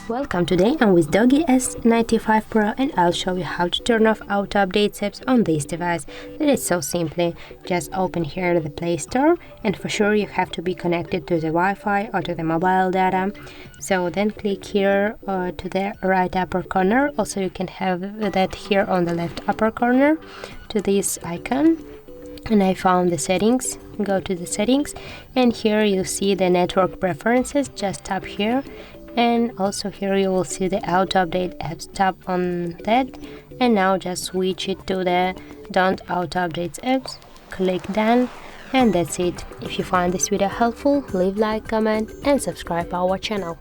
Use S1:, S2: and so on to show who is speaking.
S1: Welcome, today I'm with DOOGEE S95 Pro and I'll show you how to turn off auto update apps on this device. It is so simply. Just open here the Play Store, and for sure you have to be connected to the Wi-Fi or to the mobile data. So then click here to the right upper corner. Also you can have that here on the left upper corner to this icon. And I found the settings. Go to the settings and here you see the network preferences. Just tap here. And also here you will see the auto update apps. Tap on that and now just switch it to the don't auto update apps. Click done and that's it. If you find this video helpful, leave like, comment and subscribe our channel.